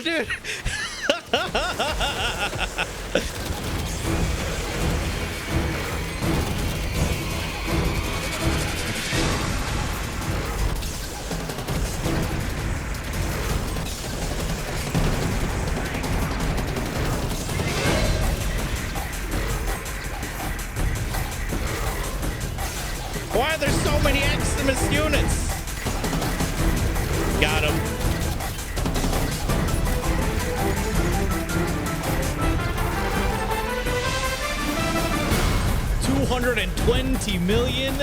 dude. Why are there so many Eximus units? Got him. $220 million.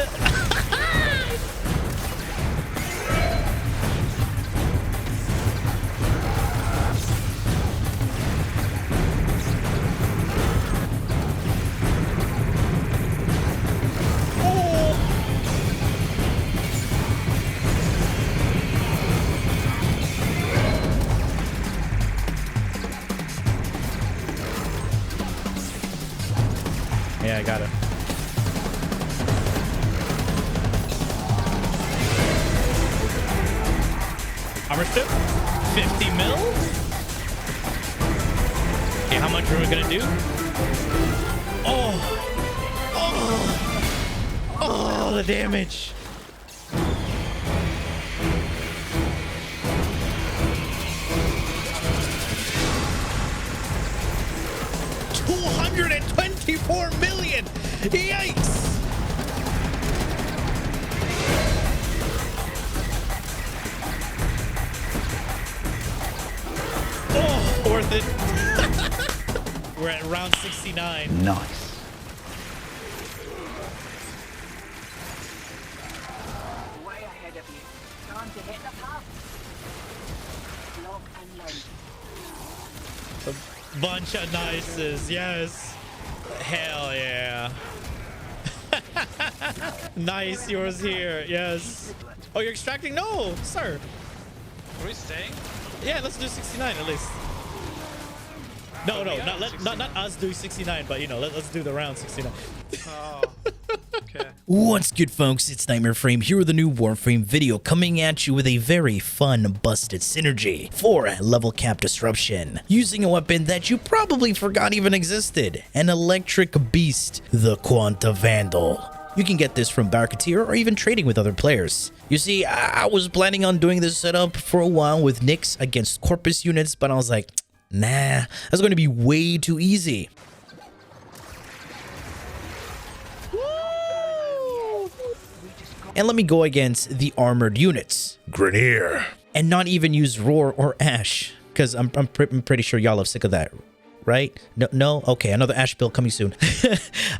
Yeah, I got it. Armor strip? 50 mil? Okay, how much are we gonna do? Oh, the damage. $224 million. Yikes. Oh, worth it. We're at round 69. Nice. Way ahead of you. Time to hit the pub. Lock and load. A bunch of nices, yes. Hell yeah. Nice, yours here, yes. Oh, you're extracting? No, sir. Are we staying? Yeah, let's do 69 at least. No, not us do 69, but you know, let's do the round 69. Oh, okay. What's good, folks? It's Nightmare Frame here with a new Warframe video coming at you with a very fun busted synergy for level cap disruption, using a weapon that you probably forgot even existed, an electric beast, the Quanta Vandal. You can get this from Barketeer or even trading with other players. You see, I was planning on doing this setup for a while with Nyx against Corpus units, but I was like, nah, that's going to be way too easy. And let me go against the armored units, Grenier, and not even use Roar or Ash, because I'm pretty sure y'all are sick of that, right? No? Okay, another Ash build coming soon.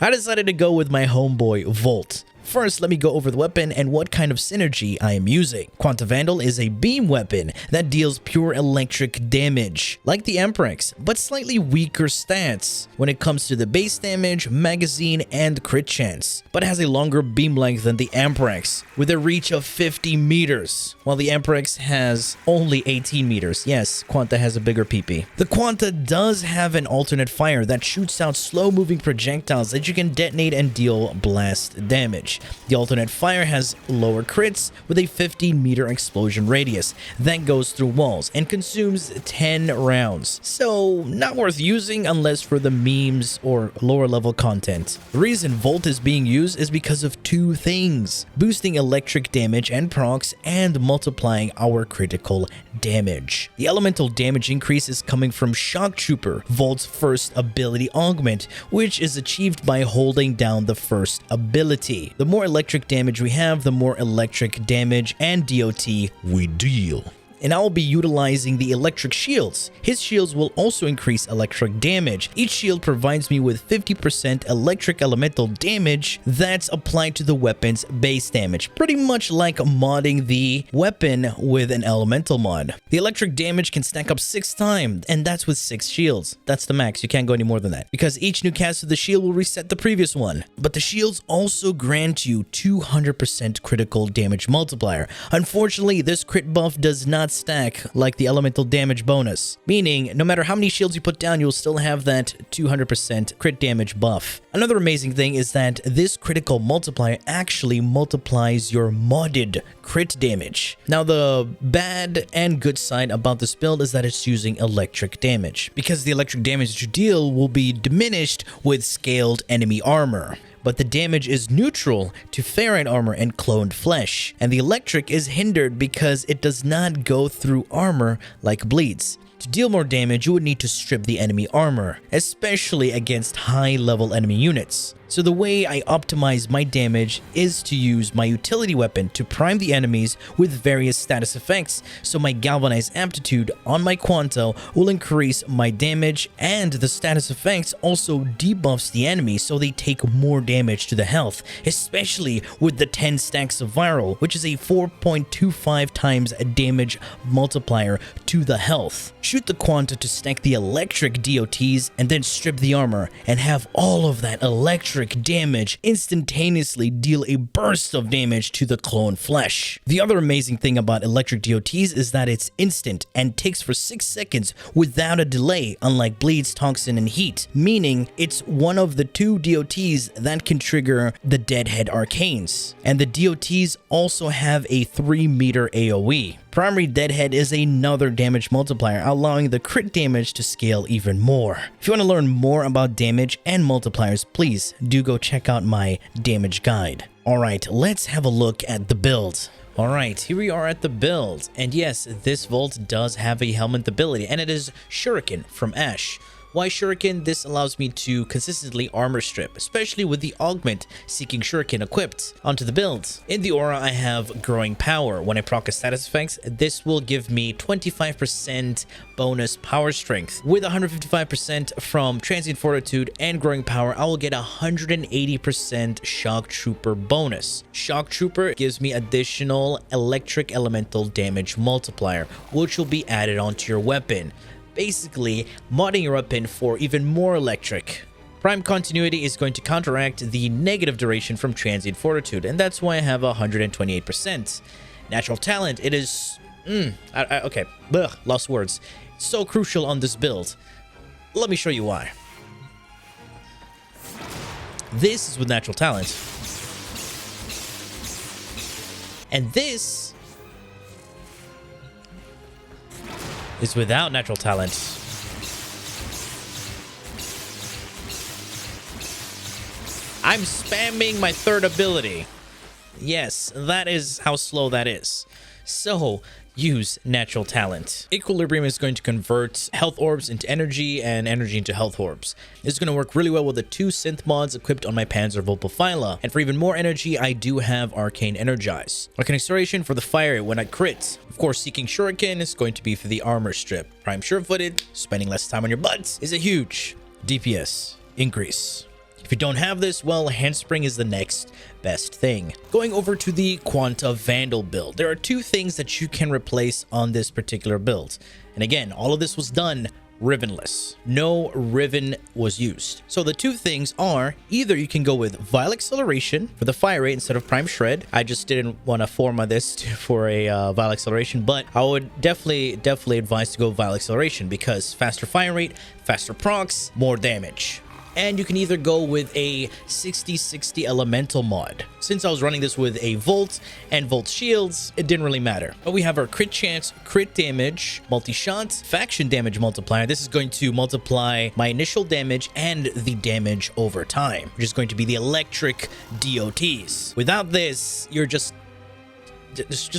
I decided to go with my homeboy, Volt. First, let me go over the weapon and what kind of synergy I am using. Quanta Vandal is a beam weapon that deals pure electric damage, like the Amprex, but slightly weaker stats when it comes to the base damage, magazine, and crit chance, but has a longer beam length than the Amprex, with a reach of 50 meters, while the Amprex has only 18 meters. Yes, Quanta has a bigger PP. The Quanta does have an alternate fire that shoots out slow-moving projectiles that you can detonate and deal blast damage. The alternate fire has lower crits with a 15-meter explosion radius that goes through walls and consumes 10 rounds. So, not worth using unless for the memes or lower level content. The reason Volt is being used is because of two things: boosting electric damage and procs and multiplying our critical damage. The elemental damage increase is coming from Shock Trooper, Volt's first ability augment, which is achieved by holding down the first ability. The more electric damage we have, the more electric damage and DOT we deal. And I will be utilizing the electric shields. His shields will also increase electric damage. Each shield provides me with 50% electric elemental damage that's applied to the weapon's base damage, pretty much like modding the weapon with an elemental mod. The electric damage can stack up 6 times, and that's with 6 shields. That's the max. You can't go any more than that, because each new cast of the shield will reset the previous one. But the shields also grant you 200% critical damage multiplier. Unfortunately, this crit buff does not stack like the elemental damage bonus, meaning no matter how many shields you put down, you'll still have that 200% crit damage buff. Another amazing thing is that this critical multiplier actually multiplies your modded crit damage. Now, the bad and good side about this build is that it's using electric damage, because the electric damage that you deal will be diminished with scaled enemy armor. But the damage is neutral to ferrite armor and cloned flesh, and the electric is hindered because it does not go through armor like bleeds. To deal more damage, you would need to strip the enemy armor, especially against high-level enemy units. So the way I optimize my damage is to use my utility weapon to prime the enemies with various status effects, so my galvanized aptitude on my Quanta will increase my damage, and the status effects also debuffs the enemy so they take more damage to the health, especially with the 10 stacks of viral, which is a 4.25 times damage multiplier to the health. Shoot the Quanta to stack the electric DOTs and then strip the armor and have all of that electric damage instantaneously deal a burst of damage to the clone flesh. The other amazing thing about electric DOTs is that it's instant and takes for 6 seconds without a delay, unlike bleeds, toxin, and heat, meaning it's one of the 2 DOTs that can trigger the deadhead arcanes. And the DOTs also have a 3-meter AoE. Primary Deadhead is another damage multiplier, allowing the crit damage to scale even more. If you want to learn more about damage and multipliers, please do go check out my damage guide. Alright, let's have a look at the build. Alright, here we are at the build. And yes, this Volt does have a helmet ability, and it is Shuriken from Ash. Why Shuriken? This allows me to consistently armor strip, especially with the augment Seeking Shuriken equipped onto the build. In the aura, I have Growing Power. When I proc a status effects, this will give me 25% bonus power strength. With 155% from Transient Fortitude and Growing Power, I will get 180% Shock Trooper bonus. Shock Trooper gives me additional electric elemental damage multiplier, which will be added onto your weapon, basically modding your weapon for even more electric. Prime Continuity is going to counteract the negative duration from Transient Fortitude, and that's why I have 128%. Natural Talent, it is... okay, lost words. So crucial on this build. Let me show you why. This is with Natural Talent. And this is without Natural Talent. I'm spamming my third ability. Yes, that is how slow that is. So, use Natural Talent. Equilibrium is going to convert health orbs into energy and energy into health orbs. This is going to work really well with the 2 synth mods equipped on my Panzer Vulpaphyla. And for even more energy, I do have Arcane Energize. Arcane Acceleration for the fire when I crit. Of course, Seeking Shuriken is going to be for the armor strip. Prime Sure-Footed, spending less time on your butts, is a huge DPS increase. If you don't have this, well, Handspring is the next best thing. Going over to the Quanta Vandal build, there are 2 things that you can replace on this particular build. And again, all of this was done Rivenless. No Riven was used. So the 2 things are, either you can go with Vile Acceleration for the fire rate instead of Prime Shred. I just didn't want to form on this for a Vile Acceleration, but I would definitely advise to go Vile Acceleration, because faster fire rate, faster procs, more damage. And you can either go with a 60-60 elemental mod. Since I was running this with a Volt and Volt shields, it didn't really matter. But we have our crit chance, crit damage, multi-shot, faction damage multiplier. This is going to multiply my initial damage and the damage over time, which is going to be the electric DOTs. Without this, you're just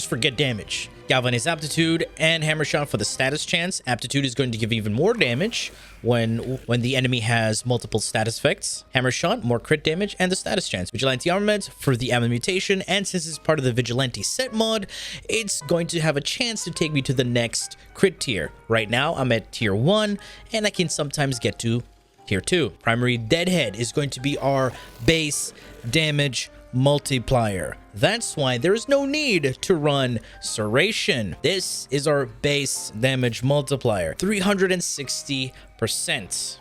forget damage. Galvanized Aptitude and Hammer Shot for the status chance. Aptitude is going to give even more damage when the enemy has multiple status effects. Hammer Shot, more crit damage, and the status chance. Vigilante Armament for the ammo mutation, and since it's part of the Vigilante set mod, it's going to have a chance to take me to the next crit tier. Right now, I'm at tier 1, and I can sometimes get to tier 2. Primary Deadhead is going to be our base damage multiplier. That's why there is no need to run Serration. This is our base damage multiplier, 360%.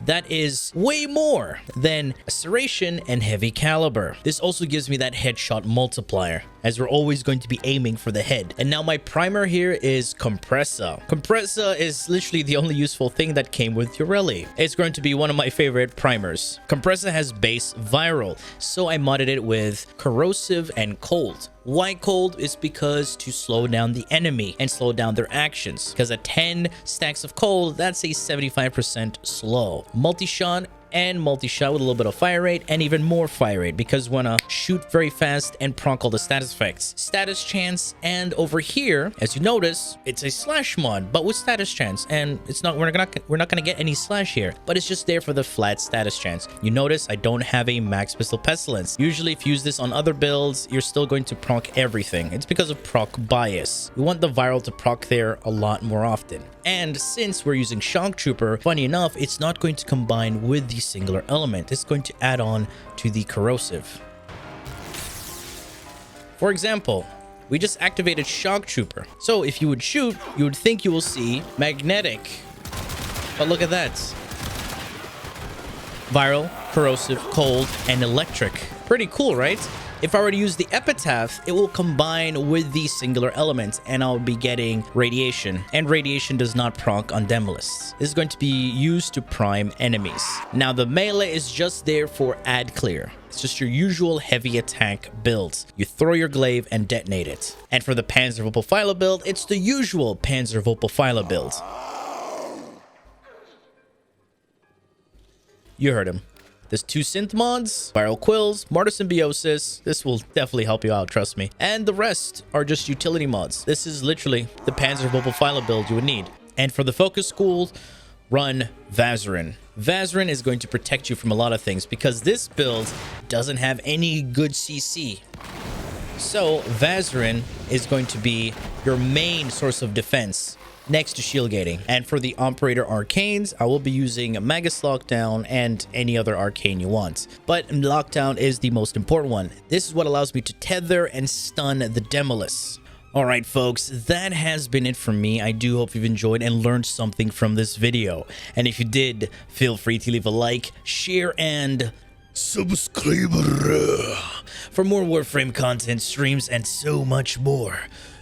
That is way more than Serration and Heavy Caliber. This also gives me that headshot multiplier, as we're always going to be aiming for the head. And now my primer here is Kompressa. Kompressa is literally the only useful thing that came with Ureli. It's going to be one of my favorite primers. Kompressa has base viral, so I modded it with corrosive and cold. Why cold? Is because to slow down the enemy and slow down their actions, because at 10 stacks of cold, that's a 75% slow. Multi-shot and multi-shot with a little bit of fire rate and even more fire rate, because we want to shoot very fast and proc all the status effects. Status chance, and over here, as you notice, it's a slash mod, but with status chance, and it's not, we're not gonna get any slash here, but it's just there for the flat status chance. You notice I don't have a max pistol pestilence. Usually if you use this on other builds, you're still going to proc everything. It's because of proc bias. We want the viral to proc there a lot more often. And since we're using Shock Trooper, funny enough, it's not going to combine with the singular element. It's going to add on to the corrosive. For example, we just activated Shock Trooper. So if you would shoot, you would think you will see magnetic. But look at that. Viral, corrosive, cold, and electric. Pretty cool, right? If I were to use the epitaph, it will combine with the singular element, and I'll be getting radiation. And radiation does not proc on Demolists. This is going to be used to prime enemies. Now the melee is just there for ad clear. It's just your usual heavy attack build. You throw your glaive and detonate it. And for the Panzer Vopophyla build, it's the usual Panzer Vopophyla build. You heard him. There's 2 synth mods, Viral Quills, Martyr Symbiosis. This will definitely help you out, trust me. And the rest are just utility mods. This is literally the Panzer Vopophyla build you would need. And for the Focus School, run Vazarin. Vazarin is going to protect you from a lot of things, because this build doesn't have any good CC. So Vazarin is going to be your main source of defense next to shield gating. And for the Operator Arcanes, I will be using Magus Lockdown and any other arcane you want. But Lockdown is the most important one. This is what allows me to tether and stun the Demolists. Alright folks, that has been it from me. I do hope you've enjoyed and learned something from this video. And if you did, feel free to leave a like, share, and subscribe for more Warframe content, streams, and so much more.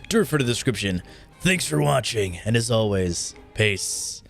Do refer to the description. Thanks for watching, and as always, peace.